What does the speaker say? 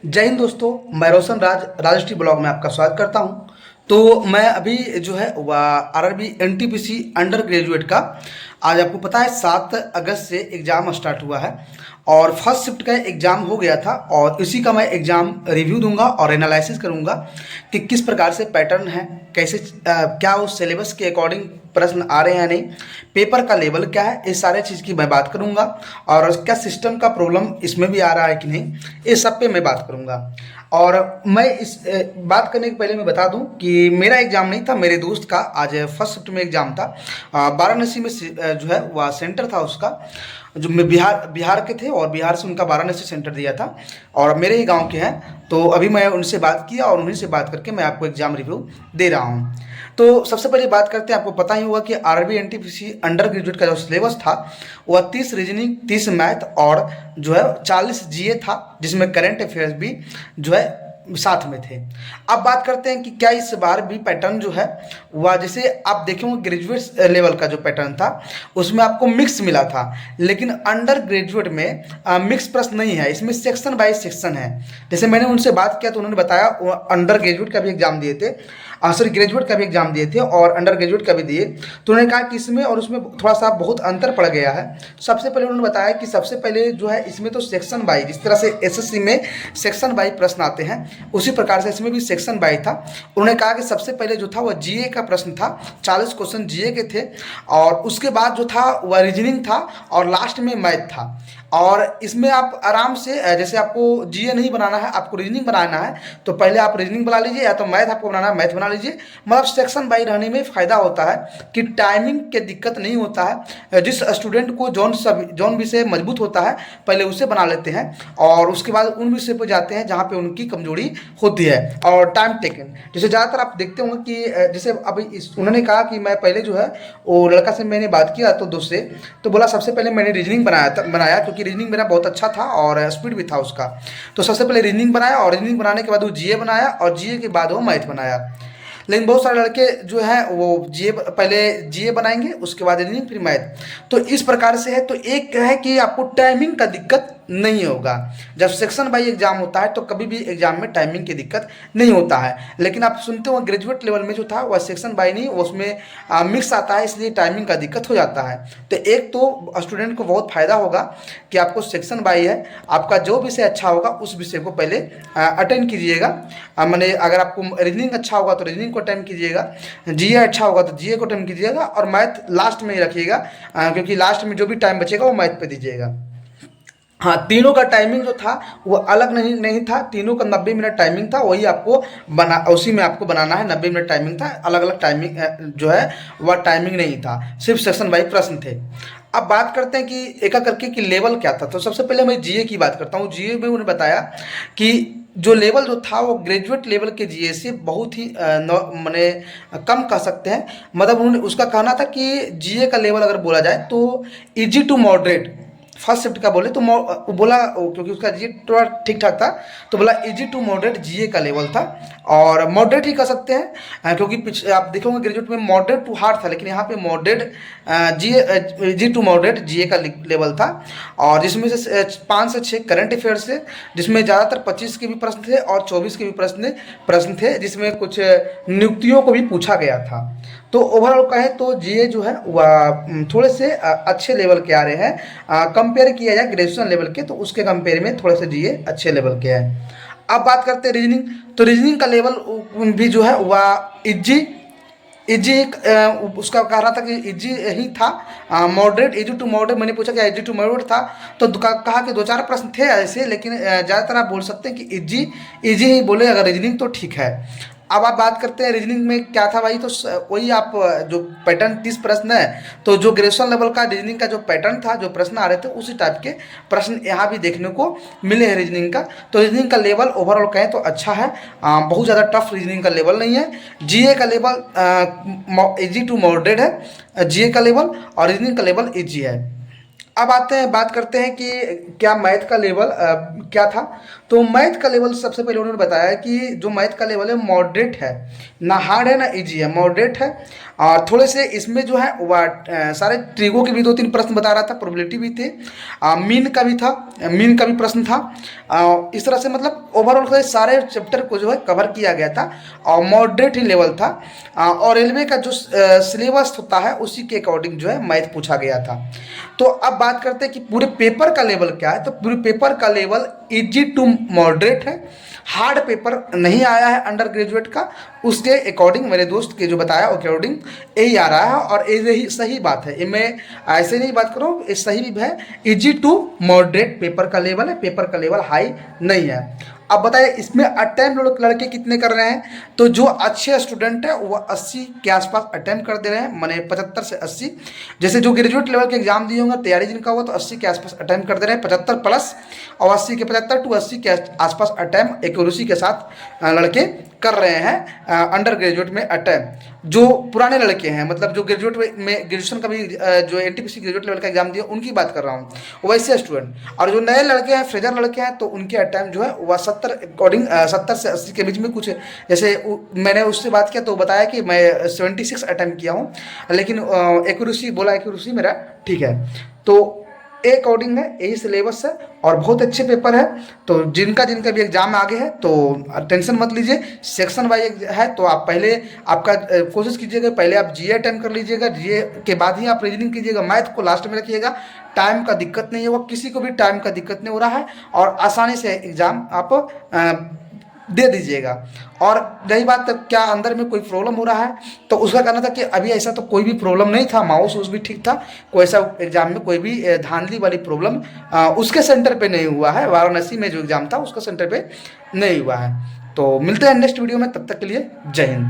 जय हिंद दोस्तों। मैं रोशन राज राजश्री ब्लॉग में आपका स्वागत करता हूं। तो मैं अभी जो है आरआरबी एनटीपीसी अंडर ग्रेजुएट का आज आपको पता है 7 अगस्त से एग्ज़ाम स्टार्ट हुआ है और फर्स्ट शिफ्ट का एग्ज़ाम हो गया था और इसी का मैं एग्ज़ाम रिव्यू दूंगा और एनालिसिस करूंगा कि किस प्रकार से पैटर्न है, कैसे क्या उस सिलेबस के अकॉर्डिंग प्रश्न आ रहे हैं या नहीं, पेपर का लेवल क्या है, इस सारे चीज़ की मैं बात करूंगा और क्या सिस्टम का प्रॉब्लम इसमें भी आ रहा है कि नहीं, इस सब पे मैं बात करूंगा। और मैं इस बात करने के पहले मैं बता दूं कि मेरा एग्ज़ाम नहीं था, मेरे दोस्त का आज फर्स्ट शिफ्ट में एग्ज़ाम था। वाराणसी में जो है वह सेंटर था उसका, जो मैं बिहार के थे और बिहार से उनका वाराणसी सेंटर दिया था और मेरे ही गांव के हैं। तो अभी मैं उनसे बात किया और उन्हीं से बात करके मैं आपको एग्ज़ाम रिव्यू दे रहा हूं। तो सबसे पहले बात करते हैं, आपको पता ही होगा कि आरआरबी एनटीपीसी अंडर ग्रेजुएट का जो सिलेबस था वह 30 रीजनिंग, 30 मैथ और जो है 40 जीए था, जिसमें करंट अफेयर्स भी जो है साथ में थे। अब बात करते हैं कि क्या इस बार भी पैटर्न जो है वह, जैसे आप देखेंगे ग्रेजुएट लेवल का जो पैटर्न था उसमें आपको मिक्स मिला था, लेकिन अंडर ग्रेजुएट में मिक्स प्रश्न नहीं है, इसमें सेक्शन बाय सेक्शन है। जैसे मैंने उनसे बात किया तो उन्होंने बताया वो अंडर ग्रेजुएट का भी एग्जाम दिए थे, सॉरी ग्रेजुएट का भी एग्जाम दिए थे और अंडर ग्रेजुएट का भी दिए। तो उन्होंने कहा कि इसमें और उसमें थोड़ा सा बहुत अंतर पड़ गया है। सबसे पहले उन्होंने बताया कि सबसे पहले जो है इसमें तो सेक्शन बाई, जिस तरह से एसएससी में सेक्शन बाई प्रश्न आते हैं उसी प्रकार से इसमें भी सेक्शन बाई था। उन्होंने कहा कि सबसे पहले जो था वह जीए का प्रश्न था, 40 क्वेश्चन जीए के थे और उसके बाद जो था वह रीजनिंग था और लास्ट में मैथ था। और इसमें आप आराम से, जैसे आपको जीए नहीं बनाना है, आपको रीजनिंग बनाना है तो पहले आप रीजनिंग बना लीजिए, या तो मैथ आपको बनाना है मैथ बना लीजिए। मतलब सेक्शन बाई रहने में फ़ायदा होता है कि टाइमिंग के दिक्कत नहीं होता है। जिस स्टूडेंट को जौन विषय मजबूत होता है पहले उसे बना लेते हैं और उसके बाद उन विषय पर जाते हैं जहाँ पे उनकी कमजोरी होती है। और टाइम टेकन, जैसे ज़्यादातर आप देखते होंगे कि जैसे अभी उन्होंने कहा कि मैं पहले जो है वो लड़का से मैंने बात किया तो दोस्त से, तो बोला सबसे पहले मैंने रीजनिंग बनाया क्योंकि रीजनिंग मेरा बहुत अच्छा था और स्पीड भी था उसका। तो सबसे पहले रीजनिंग बनाया और रीजनिंग बनाने के बाद वो जीए बनाया और जीए के बाद वो मैथ बनाया। लेकिन बहुत सारे लड़के जो हैं वो जीए पहले जीए बनाएंगे उसके बाद रीजनिंग फिर मैथ। तो इस प्रकार से है। तो एक है कि आपको टाइमिंग का दिक्कत नहीं होगा। जब सेक्शन बाई एग्जाम होता है तो कभी भी एग्जाम में टाइमिंग की दिक्कत नहीं होता है। लेकिन आप सुनते हो ग्रेजुएट लेवल में जो था वह सेक्शन बाई नहीं, उसमें मिक्स आता है, इसलिए टाइमिंग का दिक्कत हो जाता है। तो एक तो स्टूडेंट को बहुत फ़ायदा होगा कि आपको सेक्शन बाई है, आपका जो विषय अच्छा होगा उस विषय को पहले अटेंड कीजिएगा। मैंने अगर आपको रीजनिंग अच्छा होगा तो रीजनिंग को अटेंड कीजिएगा, जीए अच्छा होगा तो जीए को अटेंड कीजिएगा और मैथ लास्ट में ही रखिएगा, क्योंकि लास्ट में जो भी टाइम बचेगा वो मैथ पे दीजिएगा। हाँ, तीनों का टाइमिंग जो था वो अलग नहीं था, तीनों का 90 मिनट टाइमिंग था, वही आपको उसी में आपको बनाना है। 90 मिनट टाइमिंग था, अलग अलग टाइमिंग जो है वह टाइमिंग नहीं था, सिर्फ सेक्शन वाइज प्रश्न थे। अब बात करते हैं कि एक एक करके कि लेवल क्या था। तो सबसे पहले मैं जीए की बात करता हूँ। जीए में उन्हें बताया कि जो लेवल जो था वो ग्रेजुएट लेवल के जीए से बहुत ही माने कम कह सकते हैं। मतलब उन्होंने उसका कहना था कि जीए का लेवल अगर बोला जाए तो easy to moderate, first shift का बोले तो बोला क्योंकि उसका जीए थोड़ा ठीक ठाक था तो बोला इजी टू मॉडरेट जीए का लेवल था। और मॉडरेट ही कर सकते हैं, क्योंकि आप देखोगे ग्रेजुएट में मॉडरेट टू हार्ड था, लेकिन यहाँ पे moderate GA easy to moderate GA का लेवल था। और जिसमें से 5 से 6 करंट अफेयर्स थे, जिसमें ज़्यादातर 25 के भी प्रश्न थे और 24 के भी प्रश्न थे, जिसमें कुछ नियुक्तियों को भी पूछा गया था। तो ओवरऑल कहें तो जीए जो है वह थोड़े से अच्छे लेवल के आ रहे हैं। कंपेयर किया जाए ग्रेजुएशन लेवल के तो उसके कंपेयर में थोड़े से जीए अच्छे लेवल के हैं। अब बात करते हैं रीजनिंग। तो रीजनिंग का लेवल भी जो है वह इजी इजी उसका कह रहा था कि इजी ही था, मॉडरेट, इजी टू मॉडरेट। मैंने पूछा कि इजी टू मॉडरेट था तो कहा कि 2-4 प्रश्न थे ऐसे, लेकिन ज़्यादातर आप बोल सकते हैं कि इजी इजी ही बोले अगर रीजनिंग तो ठीक है। अब आप बात करते हैं रीजनिंग में क्या था भाई, तो वही आप जो पैटर्न 30 प्रश्न है, तो जो ग्रेजुएशन लेवल का रीजनिंग का जो पैटर्न था, जो प्रश्न आ रहे थे उसी टाइप के प्रश्न यहाँ भी देखने को मिले हैं रीजनिंग का। तो रीजनिंग का लेवल ओवरऑल कहें तो अच्छा है, बहुत ज़्यादा टफ रीजनिंग का लेवल नहीं है। जीए का लेवल इजी टू मॉडरेट है जीए का लेवल, और रीजनिंग का लेवल इजी है। अब आते हैं, बात करते हैं कि क्या मैथ का लेवल क्या था। तो मैथ का लेवल सबसे पहले उन्होंने बताया कि जो मैथ का लेवल है मॉडरेट है, ना हार्ड है ना इजी है, मॉडरेट है। और थोड़े से इसमें जो है वह सारे ट्रिगो के भी 2-3 प्रश्न बता रहा था, प्रोबेबिलिटी भी थे, मीन का भी था, मीन का भी प्रश्न था। इस तरह से मतलब ओवरऑल सारे चैप्टर को जो है कवर किया गया था और मॉडरेट ही लेवल था। और रेलवे का जो सिलेबस होता है उसी के अकॉर्डिंग जो है मैथ पूछा गया था। तो अब बात करते हैं कि पूरे पेपर का लेवल क्या है। तो पूरे पेपर का लेवल इजी टू मॉडरेट है, हार्ड पेपर नहीं आया है अंडर ग्रेजुएट का। उसके अकॉर्डिंग मेरे दोस्त के जो बताया अकॉर्डिंग यही आ रहा है और यही सही बात है। ये मैं ऐसे नहीं बात करूँ, ये सही भी है। इजी टू मॉडरेट पेपर का लेवल है, पेपर का लेवल हाई नहीं है। अब बताइए इसमें अटैम्प्ट लड़के कितने कर रहे हैं। तो जो अच्छे स्टूडेंट है वो 80 के आसपास अटैम्प्ट कर दे रहे हैं, माने 75 से 80। जैसे जो ग्रेजुएट लेवल के एग्जाम दिए होंगे तैयारी जिनका हुआ तो 80 के आसपास अटैम्प्ट कर दे रहे हैं, 75 प्लस और 80 के 75 टू 80 के आसपास अटैम्प्ट एक्यूरेसी के साथ लड़के कर रहे हैं अंडर ग्रेजुएट में अटैम्प्ट। जो पुराने लड़के हैं मतलब जो ग्रेजुएट में ग्रेजुएशन का भी जो एनटीपीसी ग्रेजुएट लेवल का एग्जाम दिया उनकी बात कर रहा हूँ वैसे स्टूडेंट। और जो नए लड़के हैं फ्रेजर लड़के हैं तो उनके अटैम्प्ट जो है वह 70 अकॉर्डिंग 70 से 80 के बीच में कुछ। जैसे मैंने उससे बात किया तो बताया कि मैं 76 अटैम्प्ट किया हूँ, लेकिन एक्यूरेसी बोला एक्यूरेसी मेरा ठीक है। तो अकॉर्डिंग है, यही सिलेबस है और बहुत अच्छे पेपर है। तो जिनका जिनका भी एग्जाम आगे है तो टेंशन मत लीजिए, सेक्शन वाइज है। तो आप पहले आपका कोशिश कीजिएगा पहले आप जीए अटेम्प्ट कर लीजिएगा, जीए के बाद ही आप रीजनिंग कीजिएगा, मैथ को लास्ट में रखिएगा। टाइम का दिक्कत नहीं होगा, किसी को भी टाइम का दिक्कत नहीं हो रहा है और आसानी से एग्ज़ाम आप दे दीजिएगा। और रही बात तब क्या अंदर में कोई प्रॉब्लम हो रहा है तो उसका कहना था कि अभी ऐसा तो कोई भी प्रॉब्लम नहीं था, माउस भी ठीक था, कोई ऐसा एग्जाम में कोई भी धांधली वाली प्रॉब्लम उसके सेंटर पे नहीं हुआ है। वाराणसी में जो एग्ज़ाम था उसका सेंटर पे नहीं हुआ है। तो मिलते हैं नेक्स्ट वीडियो में, तब तक के लिए जय हिंद।